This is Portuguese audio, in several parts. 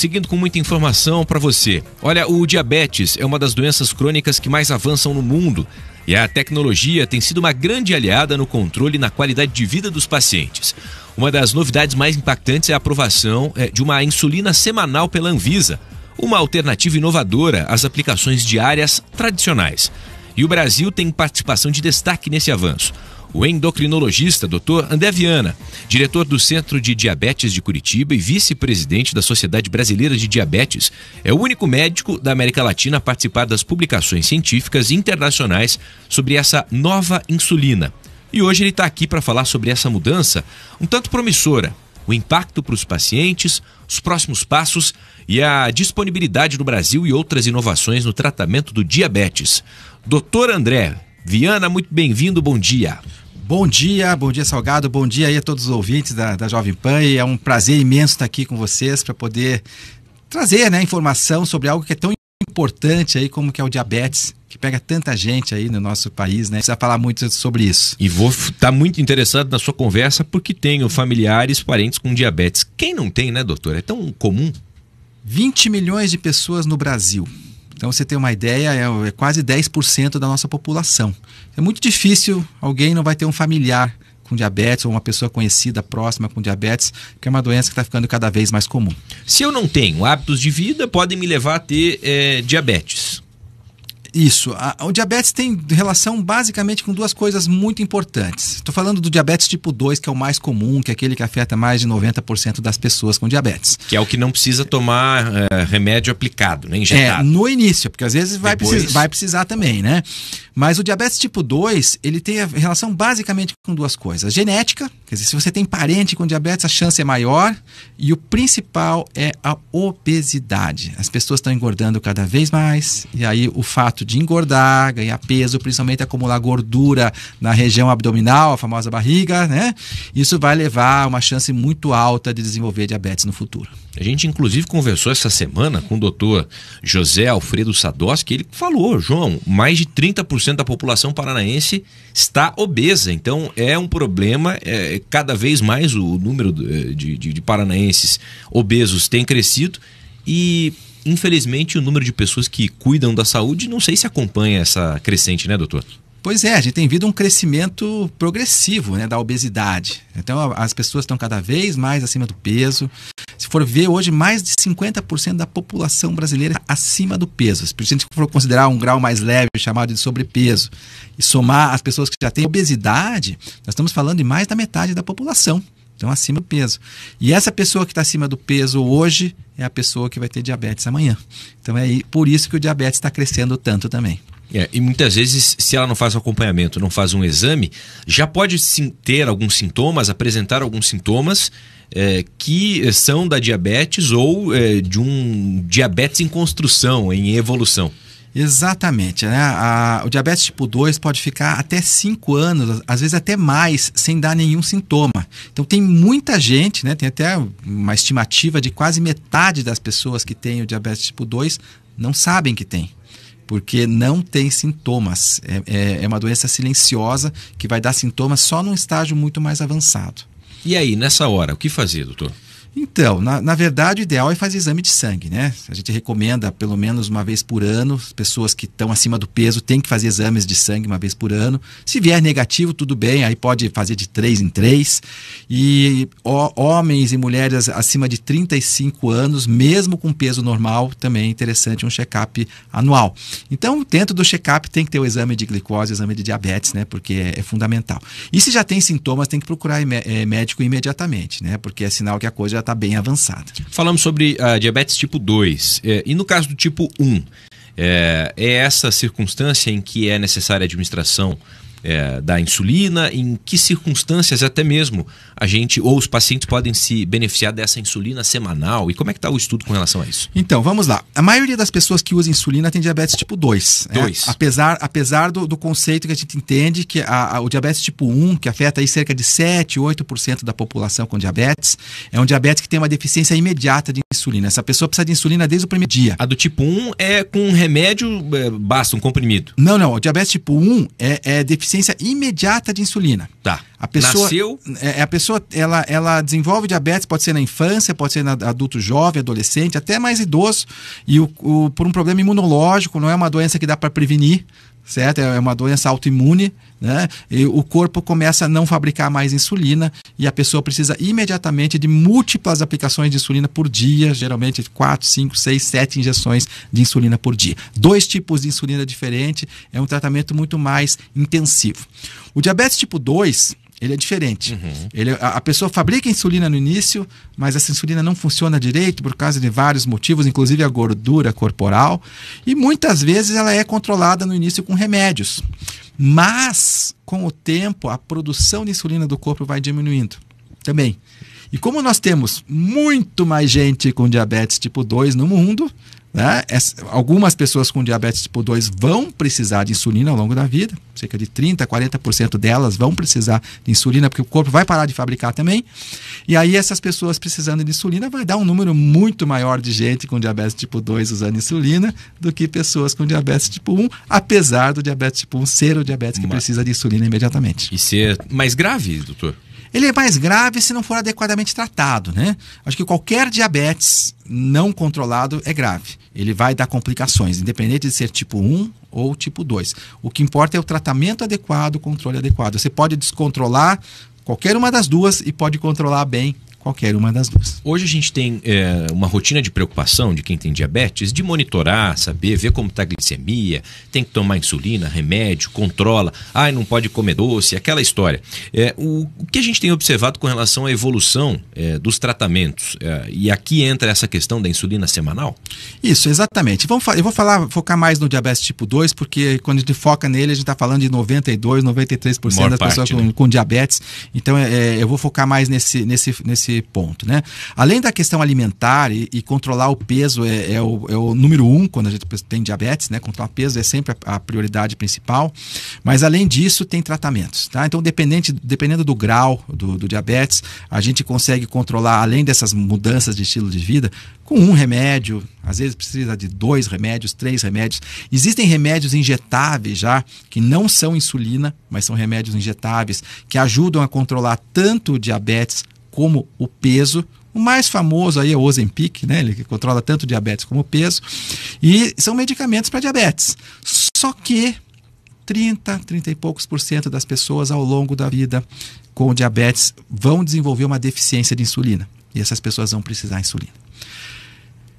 seguindo com muita informação para você. Olha, o diabetes é uma das doenças crônicas que mais avançam no mundo e a tecnologia tem sido uma grande aliada no controle e na qualidade de vida dos pacientes. Uma das novidades mais impactantes é a aprovação de uma insulina semanal pela Anvisa, uma alternativa inovadora às aplicações diárias tradicionais. E o Brasil tem participação de destaque nesse avanço. O endocrinologista Dr. André Viana, diretor do Centro de Diabetes de Curitiba e vice-presidente da Sociedade Brasileira de Diabetes, é o único médico da América Latina a participar das publicações científicas internacionais sobre essa nova insulina. E hoje ele está aqui para falar sobre essa mudança um tanto promissora, o impacto para os pacientes, os próximos passos e a disponibilidade no Brasil e outras inovações no tratamento do diabetes. Dr. André Viana, muito bem-vindo, bom dia. Bom dia Salgado, bom dia aí a todos os ouvintes da Jovem Pan, e é um prazer imenso estar aqui com vocês para poder trazer, né, informação sobre algo que é tão importante aí como que é o diabetes, que pega tanta gente aí no nosso país, né? Precisa falar muito sobre isso. E vou estar muito interessado na sua conversa porque tenho familiares, parentes com diabetes. Quem não tem, né, doutor? É tão comum. 20 milhões de pessoas no Brasil. Então, você tem uma ideia, é quase 10% da nossa população. É muito difícil, alguém não vai ter um familiar com diabetes ou uma pessoa conhecida, próxima com diabetes, que é uma doença que está ficando cada vez mais comum. Se eu não tenho hábitos de vida, podem me levar a ter diabetes. Isso. O diabetes tem relação basicamente com duas coisas muito importantes. Estou falando do diabetes tipo 2, que é o mais comum, que é aquele que afeta mais de 90% das pessoas com diabetes. Que é o que não precisa tomar remédio aplicado, né? Injetado. No início, porque às vezes vai precisar também, né? Mas o diabetes tipo 2, ele tem a relação basicamente com duas coisas. Genética, quer dizer, se você tem parente com diabetes, a chance é maior. E o principal é a obesidade. As pessoas estão engordando cada vez mais, e aí o fato de engordar, ganhar peso, principalmente acumular gordura na região abdominal, a famosa barriga, né? Isso vai levar a uma chance muito alta de desenvolver diabetes no futuro. A gente inclusive conversou essa semana com o doutor José Alfredo Sadowski, ele falou, João, mais de 30% da população paranaense está obesa, então é um problema, cada vez mais o número de paranaenses obesos tem crescido e infelizmente o número de pessoas que cuidam da saúde não sei se acompanha essa crescente, né, doutor? Pois é, a gente tem visto um crescimento progressivo, né, da obesidade. Então as pessoas estão cada vez mais acima do peso. Se for ver hoje, mais de 50% da população brasileira acima do peso. Se a gente for considerar um grau mais leve, chamado de sobrepeso, e somar as pessoas que já têm obesidade, nós estamos falando de mais da metade da população. Então, acima do peso. E essa pessoa que está acima do peso hoje é a pessoa que vai ter diabetes amanhã. Então, é por isso que o diabetes está crescendo tanto também. E muitas vezes, se ela não faz o acompanhamento, não faz um exame, já pode sim ter alguns sintomas, apresentar alguns sintomas que são da diabetes ou de um diabetes em construção, em evolução. Exatamente, né? O diabetes tipo 2 pode ficar até 5 anos, às vezes até mais, sem dar nenhum sintoma. Então tem muita gente, né? Tem até uma estimativa de quase metade das pessoas que têm o diabetes tipo 2 não sabem que tem, porque não tem sintomas. É uma doença silenciosa que vai dar sintomas só num estágio muito mais avançado. E aí, nessa hora, o que fazer, doutor? Então, na verdade, o ideal é fazer exame de sangue, né? A gente recomenda pelo menos uma vez por ano. As pessoas que estão acima do peso têm que fazer exames de sangue uma vez por ano. Se vier negativo, tudo bem, aí pode fazer de 3 em 3. E homens e mulheres acima de 35 anos, mesmo com peso normal, também é interessante um check-up anual. Então, dentro do check-up tem que ter o exame de glicose, o exame de diabetes, né? Porque é fundamental. E se já tem sintomas, tem que procurar médico imediatamente, né? Porque é sinal que a coisa já está bem avançada. Falamos sobre a diabetes tipo 2. E no caso do tipo 1, é essa circunstância em que é necessária a administração da insulina? Em que circunstâncias até mesmo a gente ou os pacientes podem se beneficiar dessa insulina semanal? E como é que está o estudo com relação a isso? Então, vamos lá. A maioria das pessoas que usam insulina tem diabetes tipo 2. Apesar do conceito que a gente entende que o diabetes tipo 1, que afeta aí cerca de 7, 8% da população com diabetes, é um diabetes que tem uma deficiência imediata de insulina. Essa pessoa precisa de insulina desde o primeiro dia. A do tipo 1 é com um remédio, basta um comprimido? Não. O diabetes tipo 1 é deficiência deficiência imediata de insulina. Tá. A pessoa, nasceu? A pessoa ela desenvolve diabetes, pode ser na infância, pode ser na adulto jovem, adolescente, até mais idoso, e por um problema imunológico, não é uma doença que dá para prevenir, certo? É uma doença autoimune, né? E o corpo começa a não fabricar mais insulina e a pessoa precisa imediatamente de múltiplas aplicações de insulina por dia, geralmente 4, 5, 6, 7 injeções de insulina por dia. 2 tipos de insulina diferentes, é um tratamento muito mais intensivo. O diabetes tipo 2, ele é diferente. A pessoa fabrica insulina no início, mas essa insulina não funciona direito por causa de vários motivos, inclusive a gordura corporal. E muitas vezes ela é controlada no início com remédios. Mas, com o tempo, a produção de insulina do corpo vai diminuindo também. E como nós temos muito mais gente com diabetes tipo 2 no mundo, né? Algumas pessoas com diabetes tipo 2 vão precisar de insulina ao longo da vida, cerca de 30%, 40% delas vão precisar de insulina, porque o corpo vai parar de fabricar também. E aí essas pessoas precisando de insulina vai dar um número muito maior de gente com diabetes tipo 2 usando insulina do que pessoas com diabetes tipo 1, apesar do diabetes tipo 1 ser o diabetes que precisa de insulina imediatamente. E ser mais grave, doutor? Ele é mais grave se não for adequadamente tratado, né? Acho que qualquer diabetes não controlado é grave. Ele vai dar complicações, independente de ser tipo 1 ou tipo 2. O que importa é o tratamento adequado, o controle adequado. Você pode descontrolar qualquer uma das duas e pode controlar bem qualquer uma das duas. Hoje a gente tem uma rotina de preocupação de quem tem diabetes, de monitorar, saber, ver como está a glicemia, tem que tomar insulina, remédio, controla, não pode comer doce, aquela história. O que a gente tem observado com relação à evolução dos tratamentos? E aqui entra essa questão da insulina semanal? Isso, exatamente. Eu vou focar mais no diabetes tipo 2, porque quando a gente foca nele, a gente está falando de 92%, 93% das pessoas com diabetes. Então, eu vou focar mais nesse ponto, né? Além da questão alimentar e controlar o peso é o número 1 quando a gente tem diabetes, né? Controlar o peso é sempre a prioridade principal, mas além disso tem tratamentos, tá? Então dependendo do grau do diabetes, a gente consegue controlar, além dessas mudanças de estilo de vida, com um remédio, às vezes precisa de 2 remédios, 3 remédios. Existem remédios injetáveis já, que não são insulina, mas são remédios injetáveis, que ajudam a controlar tanto o diabetes como o peso. O mais famoso aí é o Ozempic, né? Ele controla tanto o diabetes como o peso. E são medicamentos para diabetes. Só que 30 e poucos % das pessoas ao longo da vida com diabetes vão desenvolver uma deficiência de insulina. E essas pessoas vão precisar de insulina.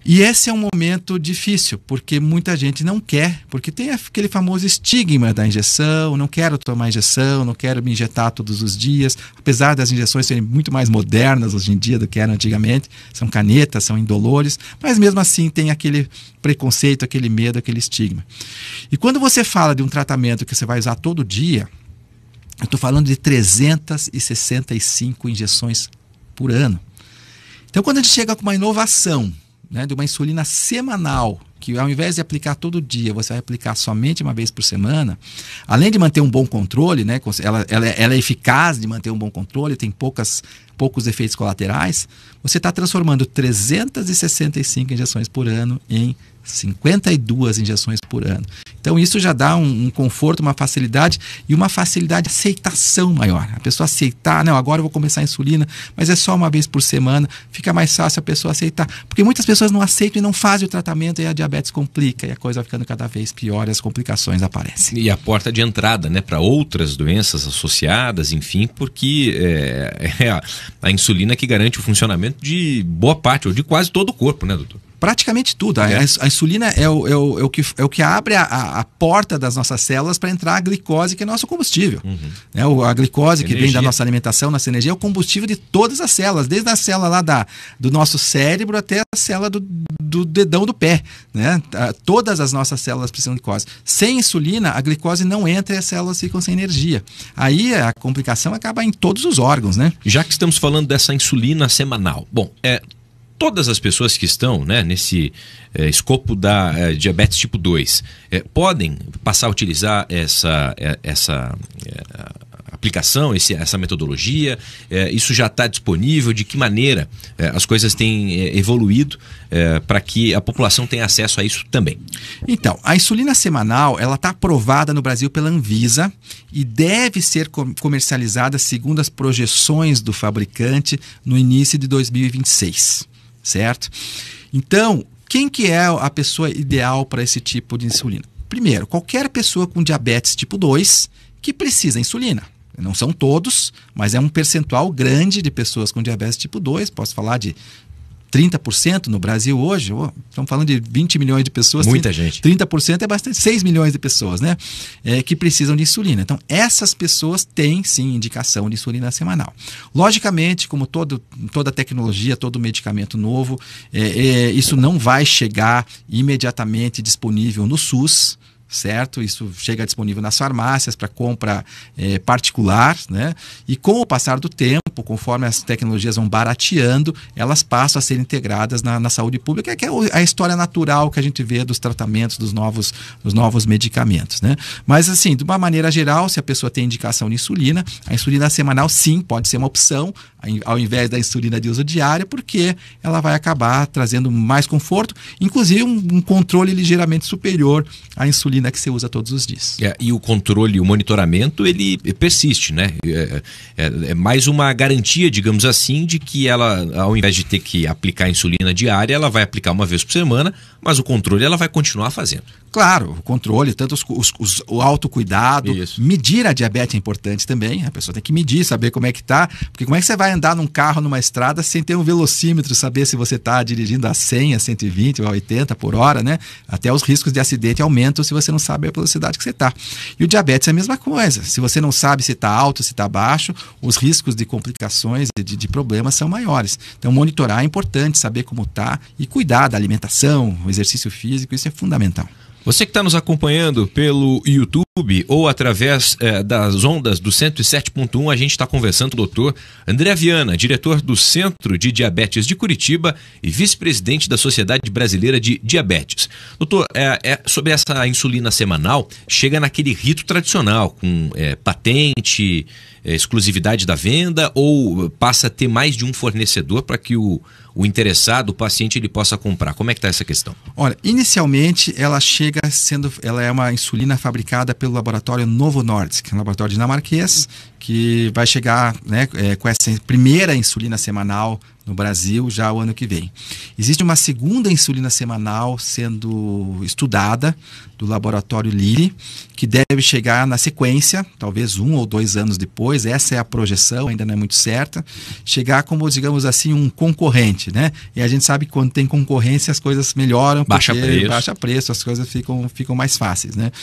E esse é um momento difícil, porque muita gente não quer, porque tem aquele famoso estigma da injeção, não quero tomar injeção, não quero me injetar todos os dias, apesar das injeções serem muito mais modernas hoje em dia do que eram antigamente, são canetas, são indolores, mas mesmo assim tem aquele preconceito, aquele medo, aquele estigma. E quando você fala de um tratamento que você vai usar todo dia, eu estou falando de 365 injeções por ano. Então quando a gente chega com uma inovação, né, de uma insulina semanal, que ao invés de aplicar todo dia, você vai aplicar somente uma vez por semana, além de manter um bom controle, né, ela é eficaz de manter um bom controle, tem poucos efeitos colaterais, você está transformando 365 injeções por ano em 52 injeções por ano. Então isso já dá um conforto, uma facilidade e uma facilidade de aceitação maior. A pessoa aceitar, não, agora eu vou começar a insulina, mas é só uma vez por semana, fica mais fácil a pessoa aceitar. Porque muitas pessoas não aceitam e não fazem o tratamento e a diabetes complica e a coisa vai ficando cada vez pior e as complicações aparecem. E a porta de entrada, né, para outras doenças associadas, enfim, porque é a insulina que garante o funcionamento de boa parte, ou de quase todo o corpo, né, doutor? Praticamente tudo. A insulina é o que abre a porta das nossas células para entrar a glicose, que é nosso combustível. A glicose que vem da nossa alimentação, nossa energia, é o combustível de todas as células, desde a célula lá do nosso cérebro até a célula do dedão do pé. Né? Todas as nossas células precisam de glicose. Sem insulina, a glicose não entra e as células ficam sem energia. Aí a complicação acaba em todos os órgãos. Né? Já que estamos falando dessa insulina semanal, todas as pessoas que estão, né, nesse escopo da diabetes tipo 2 podem passar a utilizar aplicação, essa metodologia? Isso já está disponível? De que maneira as coisas têm evoluído para que a população tenha acesso a isso também? Então, a insulina semanal, ela está aprovada no Brasil pela Anvisa e deve ser comercializada segundo as projeções do fabricante no início de 2026, certo? Então, quem que é a pessoa ideal para esse tipo de insulina? Primeiro, qualquer pessoa com diabetes tipo 2 que precisa de insulina. Não são todos, mas é um percentual grande de pessoas com diabetes tipo 2, posso falar de 30% no Brasil hoje, estamos falando de 20 milhões de pessoas. Muita gente. 30% é bastante, 6 milhões de pessoas, né? Que precisam de insulina. Então, essas pessoas têm, sim, indicação de insulina semanal. Logicamente, como toda tecnologia, todo medicamento novo, isso não vai chegar imediatamente disponível no SUS, certo? Isso chega disponível nas farmácias para compra particular, né? E com o passar do tempo, conforme as tecnologias vão barateando, elas passam a ser integradas na saúde pública, que é a história natural que a gente vê dos tratamentos, dos novos medicamentos, né? Mas assim, de uma maneira geral, se a pessoa tem indicação de insulina, a insulina semanal sim pode ser uma opção, ao invés da insulina de uso diário, porque ela vai acabar trazendo mais conforto, inclusive um controle ligeiramente superior à insulina que você usa todos os dias. E o controle, o monitoramento, ele persiste, né? É mais uma garantia, digamos assim, de que ela, ao invés de ter que aplicar a insulina diária, ela vai aplicar uma vez por semana, mas o controle ela vai continuar fazendo. Claro, o controle, tanto o autocuidado, medir a diabetes é importante também, a pessoa tem que medir, saber como é que está, porque como é que você vai andar num carro, numa estrada, sem ter um velocímetro, saber se você está dirigindo a 100, a 120 ou a 80 por hora, né? Até os riscos de acidente aumentam se você não sabe a velocidade que você está. E o diabetes é a mesma coisa, se você não sabe se está alto, se está baixo, os riscos de complicações, de problemas são maiores. Então monitorar é importante, saber como está e cuidar da alimentação, o exercício físico, isso é fundamental. Você que está nos acompanhando pelo YouTube ou através das ondas do 107.1, a gente está conversando com o doutor André Viana, diretor do Centro de Diabetes de Curitiba e vice-presidente da Sociedade Brasileira de Diabetes. Doutor, sobre essa insulina semanal, chega naquele rito tradicional, com patente, exclusividade da venda, ou passa a ter mais de um fornecedor para que o interessado, o paciente, ele possa comprar? Como é que está essa questão? Olha, inicialmente ela é uma insulina fabricada pelo laboratório Novo Nordisk, um laboratório dinamarquês, que vai chegar, né, com essa primeira insulina semanal no Brasil já o ano que vem. Existe uma segunda insulina semanal sendo estudada do laboratório Lilly, que deve chegar na sequência, talvez 1 ou 2 anos depois, essa é a projeção, ainda não é muito certa, chegar como, digamos assim, um concorrente, né? E a gente sabe que quando tem concorrência as coisas melhoram, baixa preço, as coisas ficam mais fáceis, né?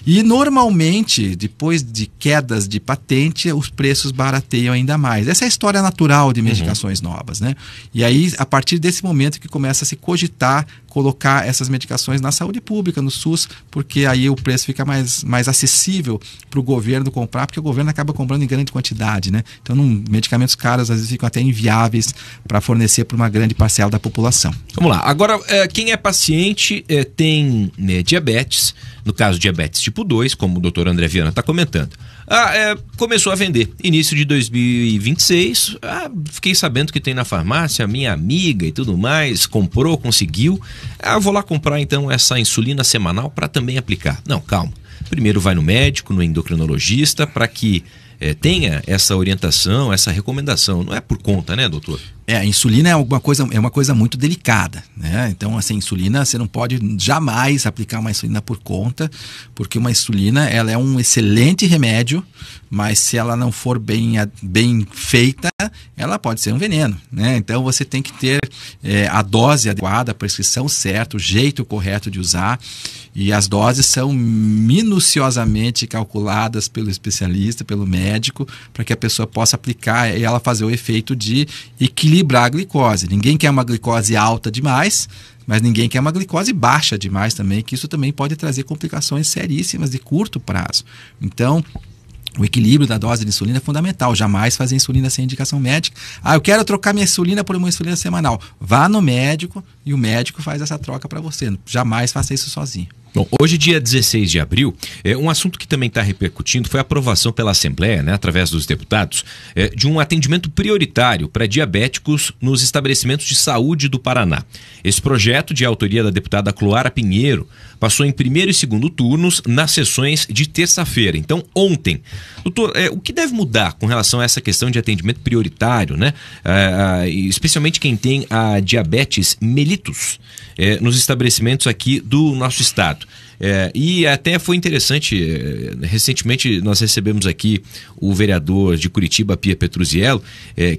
E normalmente, depois de quedas de patente, os preços barateiam ainda mais. Essa é a história natural de medicações novas, né? E aí, a partir desse momento que começa a se cogitar colocar essas medicações na saúde pública, no SUS, porque aí o preço fica mais acessível para o governo comprar, porque o governo acaba comprando em grande quantidade, né? Então, medicamentos caros às vezes ficam até inviáveis para fornecer para uma grande parcela da população. Vamos lá. Agora, quem é paciente tem diabetes, no caso diabetes tipo 2, como o doutor André Viana está comentando. Começou a vender início de 2026, fiquei sabendo que tem na farmácia, minha amiga e tudo mais, comprou, conseguiu, vou lá comprar então essa insulina semanal para também aplicar. Não, calma, primeiro vai no médico, no endocrinologista, para que tenha essa orientação, essa recomendação, não é por conta, né, doutor? A insulina é uma coisa muito delicada, né? Então, assim, insulina, você não pode jamais aplicar uma insulina por conta, porque uma insulina, ela é um excelente remédio, mas se ela não for bem feita, ela pode ser um veneno, né? Então, você tem que ter a dose adequada, a prescrição certa, o jeito correto de usar, e as doses são minuciosamente calculadas pelo especialista, pelo médico, para que a pessoa possa aplicar e ela fazer o efeito de equilibrar a glicose. Ninguém quer uma glicose alta demais, mas ninguém quer uma glicose baixa demais também, que isso também pode trazer complicações seríssimas de curto prazo. Então, o equilíbrio da dose de insulina é fundamental. Jamais fazer insulina sem indicação médica. Eu quero trocar minha insulina por uma insulina semanal. Vá no médico e e o médico faz essa troca para você. Jamais faça isso sozinho. Bom, hoje, dia 16 de abril, um assunto que também está repercutindo foi a aprovação pela Assembleia, né, através dos deputados, de um atendimento prioritário para diabéticos nos estabelecimentos de saúde do Paraná. Esse projeto, de autoria da deputada Cloara Pinheiro, passou em primeiro e segundo turnos nas sessões de terça-feira. Então, ontem. Doutor, o que deve mudar com relação a essa questão de atendimento prioritário, né? Especialmente quem tem a diabetes mellitus nos estabelecimentos aqui do nosso estado? E até foi interessante, recentemente nós recebemos aqui o vereador de Curitiba, Pia Petruzziello,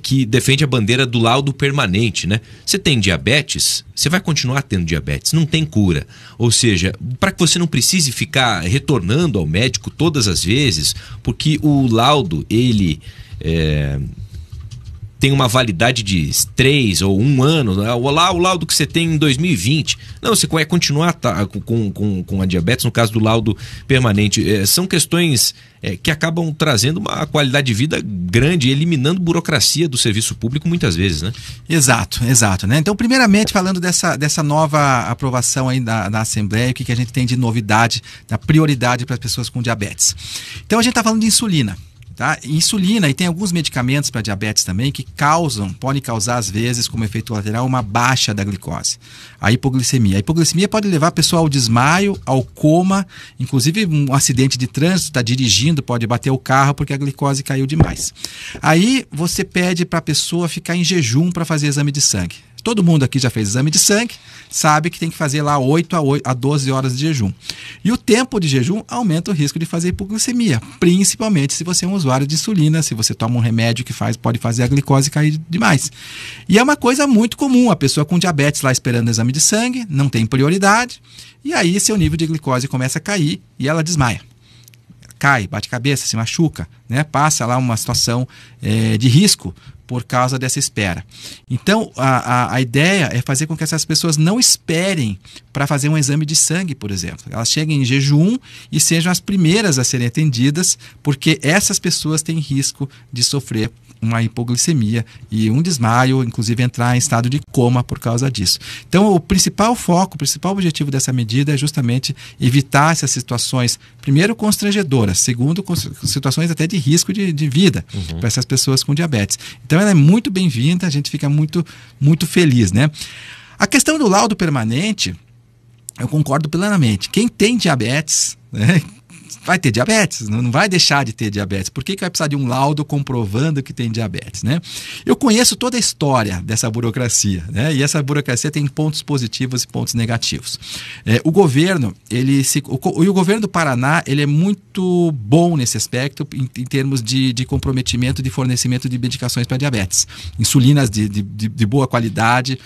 que defende a bandeira do laudo permanente, né? Você tem diabetes, você vai continuar tendo diabetes, não tem cura. Ou seja, para que você não precise ficar retornando ao médico todas as vezes, porque o laudo, ele tem uma validade de 3 ou 1 ano, né? O laudo que você tem em 2020. Não, você vai continuar com a diabetes, no caso do laudo permanente. São questões que acabam trazendo uma qualidade de vida grande, eliminando burocracia do serviço público muitas vezes, né? Exato, né? Então, primeiramente, falando dessa nova aprovação aí da Assembleia, o que a gente tem de novidade, da prioridade para as pessoas com diabetes. Então, a gente está falando de insulina. Tá? Insulina, e tem alguns medicamentos para diabetes também que podem causar às vezes como efeito lateral uma baixa da glicose, a hipoglicemia. A hipoglicemia pode levar a pessoa ao desmaio, ao coma, inclusive um acidente de trânsito, está dirigindo, pode bater o carro porque a glicose caiu demais. Aí você pede para a pessoa ficar em jejum para fazer exame de sangue. Todo mundo aqui já fez exame de sangue, sabe que tem que fazer lá 8 a 12 horas de jejum. E o tempo de jejum aumenta o risco de fazer hipoglicemia, principalmente se você é um usuário de insulina, se você toma um remédio que pode fazer a glicose cair demais. E é uma coisa muito comum, a pessoa com diabetes lá esperando o exame de sangue, não tem prioridade, e aí seu nível de glicose começa a cair e ela desmaia. Cai, bate cabeça, se machuca, né? Passa lá uma situação de risco por causa dessa espera. Então, a ideia é fazer com que essas pessoas não esperem para fazer um exame de sangue, por exemplo. Elas cheguem em jejum e sejam as primeiras a serem atendidas, porque essas pessoas têm risco de sofrer uma hipoglicemia e um desmaio, inclusive entrar em estado de coma por causa disso. Então, o principal foco, o principal objetivo dessa medida é justamente evitar essas situações, primeiro, constrangedoras, segundo, situações até de risco de vida para essas pessoas com diabetes. Então, ela é muito bem-vinda, a gente fica muito, muito feliz, né? A questão do laudo permanente, eu concordo plenamente. Quem tem diabetes, né, vai ter diabetes, não vai deixar de ter diabetes. Por que vai precisar de um laudo comprovando que tem diabetes, né? Eu conheço toda a história dessa burocracia, né? E essa burocracia tem pontos positivos e pontos negativos. O governo, o governo do Paraná, ele é muito bom nesse aspecto em termos de comprometimento de fornecimento de medicações para diabetes. Insulinas de boa qualidade.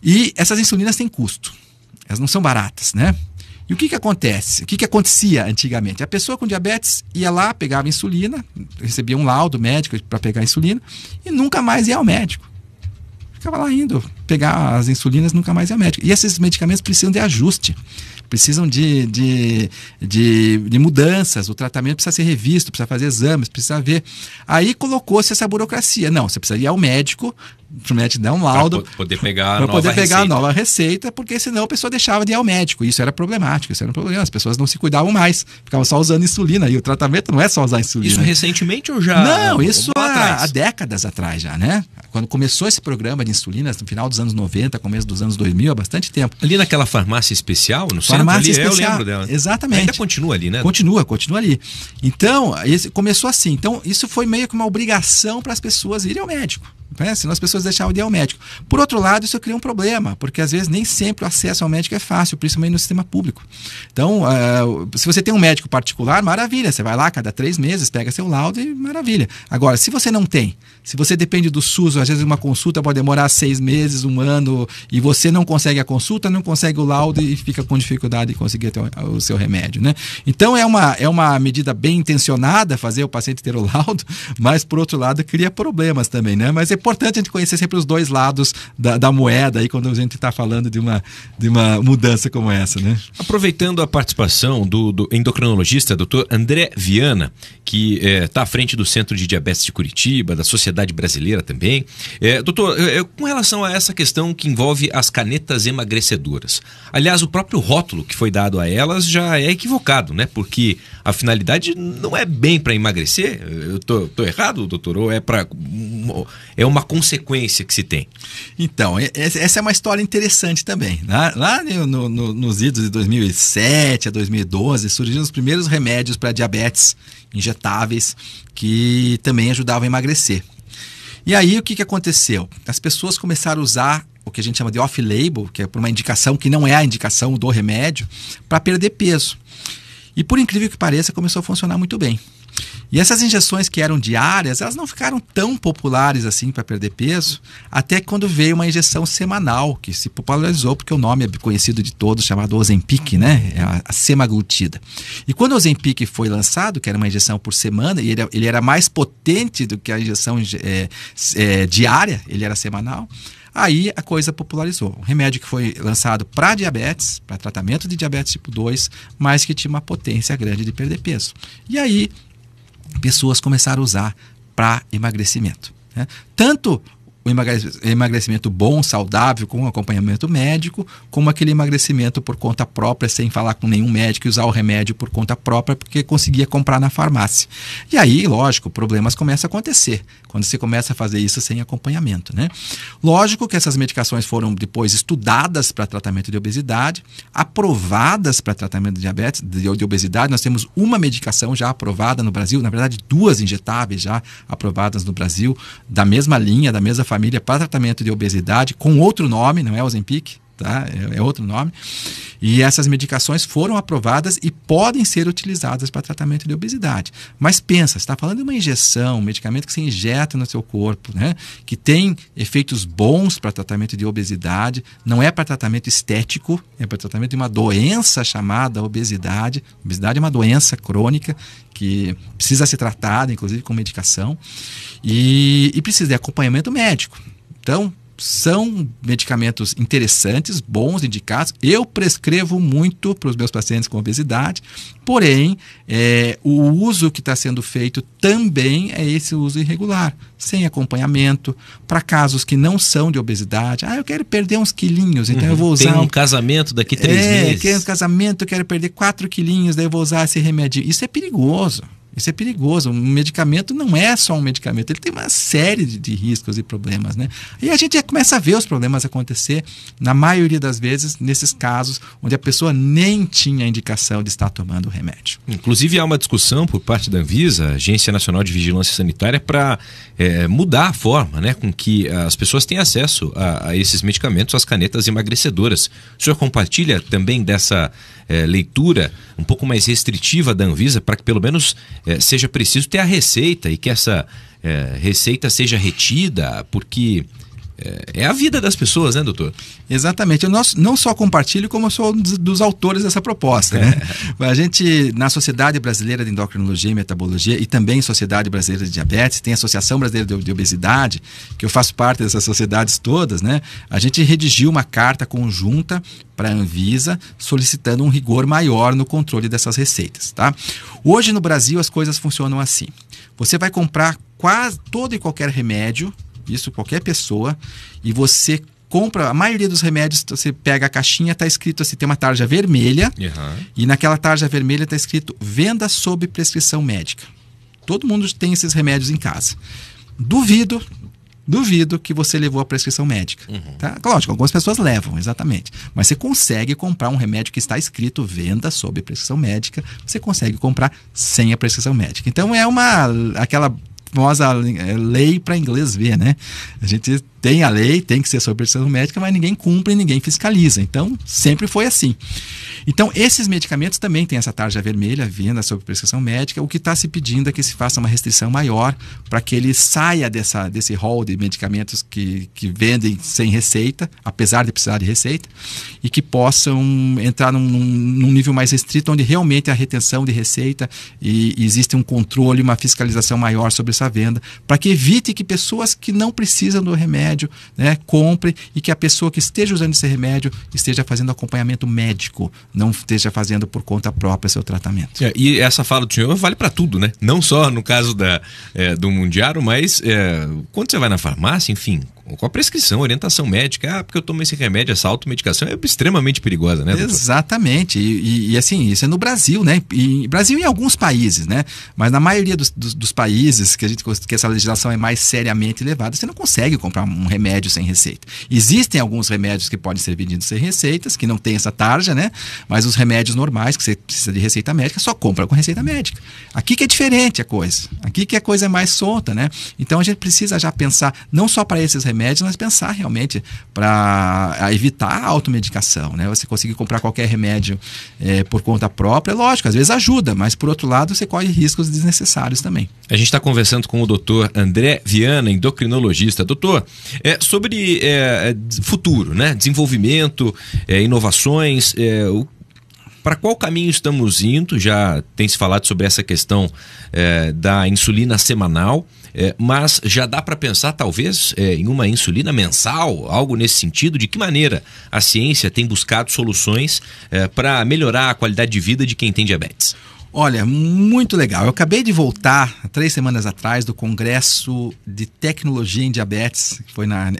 E essas insulinas têm custo. Elas não são baratas, né? E o que acontece? O que acontecia antigamente? A pessoa com diabetes ia lá, pegava insulina, recebia um laudo médico para pegar a insulina e nunca mais ia ao médico. Ficava lá indo pegar as insulinas, nunca mais ia ao médico. E esses medicamentos precisam de ajuste, precisam de mudanças, o tratamento precisa ser revisto, precisa fazer exames, precisa ver. Aí colocou-se essa burocracia. Não, você precisa ir ao médico, o médico dá um laudo para poder pegar a nova receita, porque senão a pessoa deixava de ir ao médico. Isso era problemático, isso era um problema. As pessoas não se cuidavam mais, ficavam só usando insulina. E o tratamento não é só usar insulina. Isso recentemente ou já? Não, isso há décadas atrás já, né? Quando começou esse programa de insulinas, no final dos anos 90, começo dos anos 2000, há bastante tempo. Ali naquela farmácia especial, no farmácia centro ali, especial, eu lembro dela. Exatamente. Ainda continua ali, né? Continua ali. Então, começou assim. Então, isso foi meio que uma obrigação para as pessoas irem ao médico. Né? Senão as pessoas deixavam de ir ao médico. Por outro lado, isso cria um problema, porque às vezes nem sempre o acesso ao médico é fácil, principalmente no sistema público. Então, se você tem um médico particular, maravilha, você vai lá a cada 3 meses, pega seu laudo e maravilha. Agora, se você não tem, se você depende do SUS, às vezes uma consulta pode demorar 6 meses, 1 ano, e você não consegue a consulta, não consegue o laudo e fica com dificuldade de conseguir o seu remédio, né? Então, é uma medida bem intencionada fazer o paciente ter o laudo, mas por outro lado cria problemas também, né? Mas importante a gente conhecer sempre os dois lados da moeda aí quando a gente está falando de uma mudança como essa, né? Aproveitando a participação do endocrinologista, Dr. André Viana, que está à frente do Centro de Diabetes de Curitiba, da Sociedade Brasileira também. Doutor, com relação a essa questão que envolve as canetas emagrecedoras, aliás, o próprio rótulo que foi dado a elas já é equivocado, né? Porque a finalidade não é bem para emagrecer. Eu tô errado, doutor? Ou é uma consequência que se tem? Então, essa é uma história interessante também. Lá nos idos de 2007 a 2012 surgiram os primeiros remédios para diabetes injetáveis que também ajudavam a emagrecer. E aí o que aconteceu? As pessoas começaram a usar o que a gente chama de off-label, que é por uma indicação que não é a indicação do remédio, para perder peso. E por incrível que pareça, começou a funcionar muito bem. E essas injeções que eram diárias, elas não ficaram tão populares assim para perder peso, até quando veio uma injeção semanal, que se popularizou porque o nome é conhecido de todos, chamado Ozempic, né? É a semaglutida. E quando o Ozempic foi lançado, que era uma injeção por semana, e ele era mais potente do que a injeção diária, ele era semanal, aí a coisa popularizou. Um remédio que foi lançado para diabetes, para tratamento de diabetes tipo 2, mas que tinha uma potência grande de perder peso. E aí pessoas começaram a usar para emagrecimento, né? Tanto o emagrecimento bom, saudável, com acompanhamento médico, como aquele emagrecimento por conta própria, sem falar com nenhum médico e usar o remédio por conta própria, porque conseguia comprar na farmácia. E aí, lógico, problemas começam a acontecer, quando você começa a fazer isso sem acompanhamento, né? Lógico que essas medicações foram depois estudadas para tratamento de obesidade, aprovadas para tratamento de diabetes, de obesidade. Nós temos uma medicação já aprovada no Brasil, na verdade 2 injetáveis já aprovadas no Brasil, da mesma linha, da mesma família, para tratamento de obesidade, com outro nome, não é Ozempic, tá? É outro nome. E essas medicações foram aprovadas e podem ser utilizadas para tratamento de obesidade. Mas pensa, você está falando de uma injeção, um medicamento que se injeta no seu corpo, né? Que tem efeitos bons para tratamento de obesidade, não é para tratamento estético, é para tratamento de uma doença chamada obesidade. Obesidade é uma doença crônica que precisa ser tratada, inclusive com medicação, e precisa de acompanhamento médico. Então, são medicamentos interessantes, bons, indicados. Eu prescrevo muito para os meus pacientes com obesidade, porém, o uso que está sendo feito também é esse uso irregular, sem acompanhamento, para casos que não são de obesidade. Eu quero perder uns quilinhos, então eu vou usar... Tem um casamento daqui 3 meses. Quero um casamento, eu quero perder 4 quilinhos, daí eu vou usar esse remédio. Isso é perigoso. Isso é perigoso. Um medicamento não é só um medicamento, ele tem uma série de riscos e problemas, né? E a gente já começa a ver os problemas acontecer, na maioria das vezes, nesses casos onde a pessoa nem tinha indicação de estar tomando o remédio. Inclusive, há uma discussão por parte da Anvisa, Agência Nacional de Vigilância Sanitária, para mudar a forma, né, com que as pessoas têm acesso a esses medicamentos, as canetas emagrecedoras. O senhor compartilha também dessa leitura um pouco mais restritiva da Anvisa, para que pelo menos seja preciso ter a receita e que essa receita seja retida, porque é a vida das pessoas, né, doutor? Exatamente. Eu não só compartilho, como eu sou um dos autores dessa proposta, né? A gente, na Sociedade Brasileira de Endocrinologia e Metabologia e também Sociedade Brasileira de Diabetes, tem a Associação Brasileira de Obesidade, que eu faço parte dessas sociedades todas, né? A gente redigiu uma carta conjunta para a Anvisa solicitando um rigor maior no controle dessas receitas, tá? Hoje no Brasil as coisas funcionam assim. Você vai comprar quase todo e qualquer remédio, isso qualquer pessoa, e você compra, a maioria dos remédios, você pega a caixinha, está escrito assim, tem uma tarja vermelha, e naquela tarja vermelha está escrito venda sob prescrição médica. Todo mundo tem esses remédios em casa. Duvido que você levou a prescrição médica. Tá? Lógico, algumas pessoas levam, exatamente. Mas você consegue comprar um remédio que está escrito venda sob prescrição médica, você consegue comprar sem a prescrição médica. Então é aquela famosa lei para inglês ver, né? A gente tem a lei, tem que ser sobre prescrição médica, mas ninguém cumpre, ninguém fiscaliza. Então, sempre foi assim. Então, esses medicamentos também têm essa tarja vermelha, vinda sobre prescrição médica. O que está se pedindo é que se faça uma restrição maior para que ele saia desse rol de medicamentos que vendem sem receita, apesar de precisar de receita, e que possam entrar num nível mais restrito, onde realmente a retenção de receita e existe um controle, uma fiscalização maior sobre essa venda, para que evite que pessoas que não precisam do remédio, né, comprem, e que a pessoa que esteja usando esse remédio esteja fazendo acompanhamento médico, não esteja fazendo por conta própria seu tratamento. E essa fala do senhor vale para tudo, né? Não só no caso do Mundiaro, mas quando você vai na farmácia, enfim, com a prescrição, orientação médica, porque eu tomo esse remédio, essa automedicação é extremamente perigosa, né, doutor? Exatamente, e assim, isso é no Brasil, né? Brasil e em alguns países, né? Mas na maioria dos países que essa legislação é mais seriamente levada, você não consegue comprar um remédio sem receita. Existem alguns remédios que podem ser vendidos sem receitas, que não tem essa tarja, né? Mas os remédios normais, que você precisa de receita médica, só compra com receita médica. Aqui que é diferente a coisa. Aqui que a coisa é mais solta, né? Então a gente precisa já pensar, não só para esses remédios, mas pensar realmente para evitar a automedicação, né? Você conseguir comprar qualquer remédio por conta própria, lógico, às vezes ajuda, mas por outro lado você corre riscos desnecessários também. A gente está conversando com o doutor André Viana, endocrinologista. Doutor, sobre futuro, né? Desenvolvimento, inovações, para qual caminho estamos indo? Já tem se falado sobre essa questão da insulina semanal, mas já dá para pensar talvez em uma insulina mensal, algo nesse sentido? De que maneira a ciência tem buscado soluções para melhorar a qualidade de vida de quem tem diabetes? Olha, muito legal. Eu acabei de voltar 3 semanas atrás do Congresso de Tecnologia em Diabetes.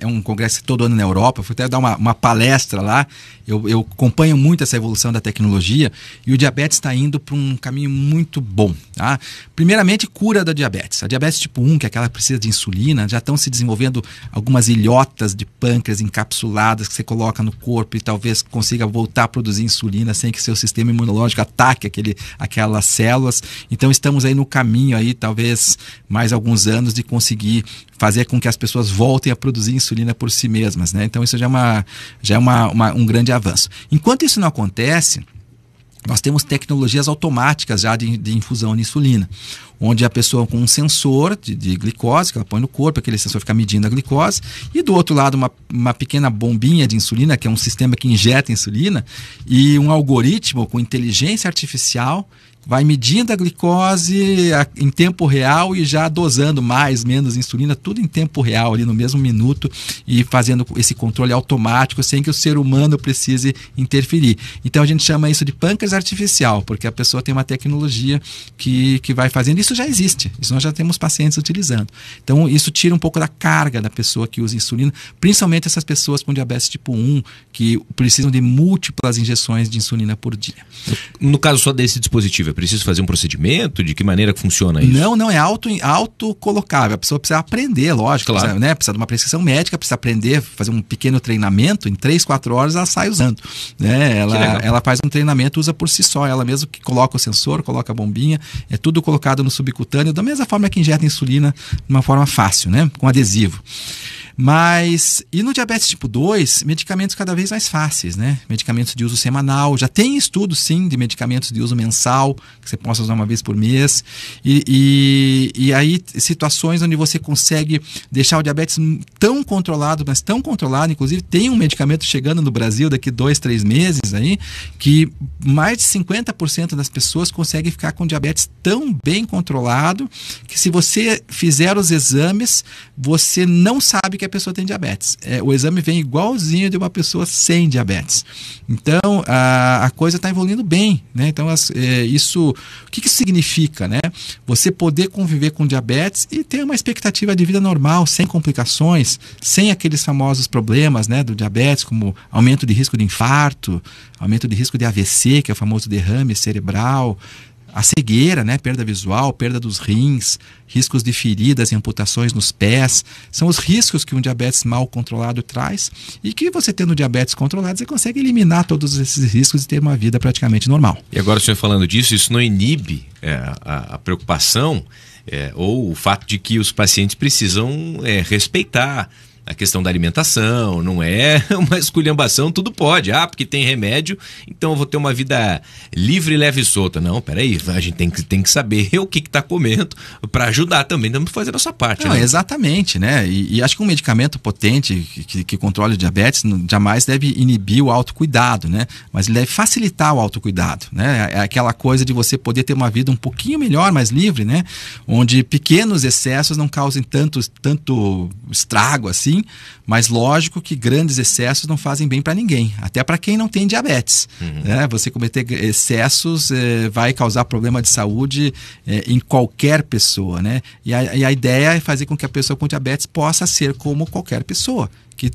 É um congresso todo ano na Europa. Fui até dar uma palestra lá. Eu acompanho muito essa evolução da tecnologia e o diabetes está indo para um caminho muito bom. Tá? Primeiramente, cura da diabetes. A diabetes tipo 1, que é aquela que precisa de insulina, já estão se desenvolvendo algumas ilhotas de pâncreas encapsuladas que você coloca no corpo e talvez consiga voltar a produzir insulina sem que seu sistema imunológico ataque aquelas células. Então estamos aí no caminho aí, talvez mais alguns anos, de conseguir fazer com que as pessoas voltem a produzir insulina por si mesmas, né? Então isso já é um grande avanço. Enquanto isso não acontece, nós temos tecnologias automáticas já de infusão de insulina, onde a pessoa com um sensor de glicose, que ela põe no corpo, aquele sensor fica medindo a glicose, e do outro lado uma pequena bombinha de insulina, que é um sistema que injeta insulina, e um algoritmo com inteligência artificial vai medindo a glicose em tempo real e já dosando mais, menos insulina, tudo em tempo real, ali no mesmo minuto, e fazendo esse controle automático sem que o ser humano precise interferir. Então a gente chama isso de pâncreas artificial, porque a pessoa tem uma tecnologia que vai fazendo. Isso já existe, isso nós já temos pacientes utilizando. Então isso tira um pouco da carga da pessoa que usa insulina, principalmente essas pessoas com diabetes tipo 1, que precisam de múltiplas injeções de insulina por dia. No caso só desse dispositivo, é preciso fazer um procedimento? De que maneira que funciona isso? Não, é autocolocável. A pessoa precisa aprender, lógico. Claro. Precisa de uma prescrição médica, precisa aprender, fazer um pequeno treinamento. Em 3-4 horas ela sai usando. Né? Ela faz um treinamento, usa por si só. Ela mesmo que coloca o sensor, coloca a bombinha. É tudo colocado no subcutâneo, da mesma forma que injeta insulina, de uma forma fácil, né? Com adesivo. E no diabetes tipo 2, medicamentos cada vez mais fáceis, né? Medicamentos de uso semanal, já tem estudos sim de medicamentos de uso mensal, que você possa usar uma vez por mês, e aí situações onde você consegue deixar o diabetes tão controlado, mas tão controlado, inclusive tem um medicamento chegando no Brasil daqui 2-3 meses aí, que mais de 50% das pessoas conseguem ficar com diabetes tão bem controlado, que se você fizer os exames, você não sabe que a pessoa tem diabetes. O exame vem igualzinho de uma pessoa sem diabetes. Então, a coisa está evoluindo bem, né? Então, o que isso significa, né? Você poder conviver com diabetes e ter uma expectativa de vida normal, sem complicações, sem aqueles famosos problemas, né, do diabetes, como aumento de risco de infarto, aumento de risco de AVC, que é o famoso derrame cerebral, a cegueira, né, perda visual, perda dos rins, riscos de feridas e amputações nos pés, são os riscos que um diabetes mal controlado traz, e que você tendo diabetes controlado, você consegue eliminar todos esses riscos e ter uma vida praticamente normal. E agora o senhor falando disso, isso não inibe a preocupação ou o fato de que os pacientes precisam respeitar a questão da alimentação, não é uma esculhambação, tudo pode. Ah, porque tem remédio, então eu vou ter uma vida livre, leve e solta. Não, peraí, a gente tem que saber o que está comendo para ajudar também, temos que fazer a nossa parte. Não, né? Exatamente, né? E acho que um medicamento potente que controle o diabetes jamais deve inibir o autocuidado, né? Mas ele deve facilitar o autocuidado, né? É aquela coisa de você poder ter uma vida um pouquinho melhor, mais livre, né? Onde pequenos excessos não causem tanto estrago assim, mas lógico que grandes excessos não fazem bem para ninguém, até para quem não tem diabetes. Né? Você cometer excessos vai causar problema de saúde em qualquer pessoa, né? E a ideia é fazer com que a pessoa com diabetes possa ser como qualquer pessoa, que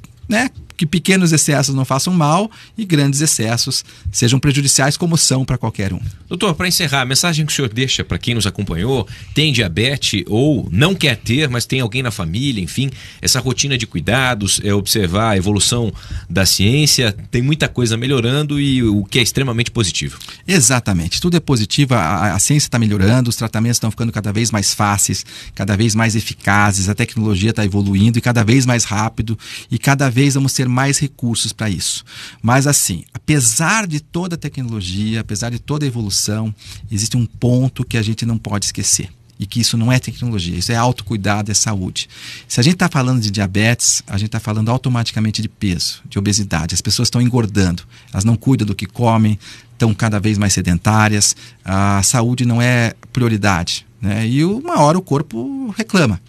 pequenos excessos não façam mal e grandes excessos sejam prejudiciais, como são para qualquer um. Doutor, para encerrar, a mensagem que o senhor deixa para quem nos acompanhou, tem diabetes ou não quer ter, mas tem alguém na família, enfim, essa rotina de cuidados, observar a evolução da ciência, tem muita coisa melhorando e o que é extremamente positivo. Exatamente, tudo é positivo, a ciência está melhorando, os tratamentos estão ficando cada vez mais fáceis, cada vez mais eficazes, a tecnologia está evoluindo e cada vez mais rápido e cada vez vamos ter mais recursos para isso. Mas assim, apesar de toda a tecnologia, apesar de toda a evolução, existe um ponto que a gente não pode esquecer. E que isso não é tecnologia, isso é autocuidado, é saúde. Se a gente está falando de diabetes, a gente está falando automaticamente de peso, de obesidade. As pessoas estão engordando, elas não cuidam do que comem, estão cada vez mais sedentárias, a saúde não é prioridade, né? E uma hora o corpo reclama.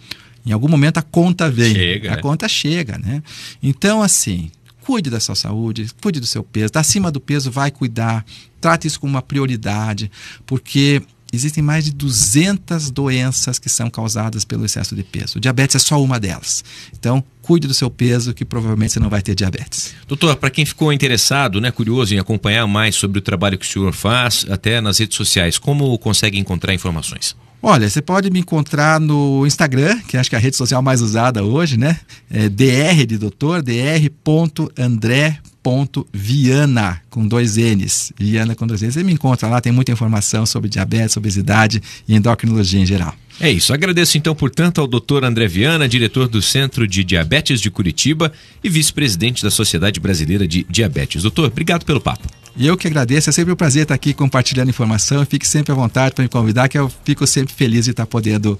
Em algum momento a conta vem, conta chega, né? Então, assim, cuide da sua saúde, cuide do seu peso, está acima do peso, vai cuidar, trate isso como uma prioridade, porque existem mais de 200 doenças que são causadas pelo excesso de peso. O diabetes é só uma delas. Então, cuide do seu peso, que provavelmente você não vai ter diabetes. Doutor, para quem ficou interessado, né, curioso em acompanhar mais sobre o trabalho que o senhor faz, até nas redes sociais, como consegue encontrar informações? Olha, você pode me encontrar no Instagram, que acho que é a rede social mais usada hoje, né? Dr de doutor, dr.andré.viana, com 2 N's. Viana com 2 N's. Você me encontra lá, tem muita informação sobre diabetes, obesidade e endocrinologia em geral. É isso. Agradeço então, portanto, ao Dr. André Viana, diretor do Centro de Diabetes de Curitiba e vice-presidente da Sociedade Brasileira de Diabetes. Doutor, obrigado pelo papo. E eu que agradeço, é sempre um prazer estar aqui compartilhando informação. Fique sempre à vontade para me convidar, que eu fico sempre feliz de estar podendo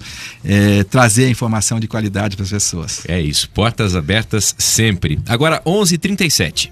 trazer informação de qualidade para as pessoas. É isso, portas abertas sempre. Agora 11h37.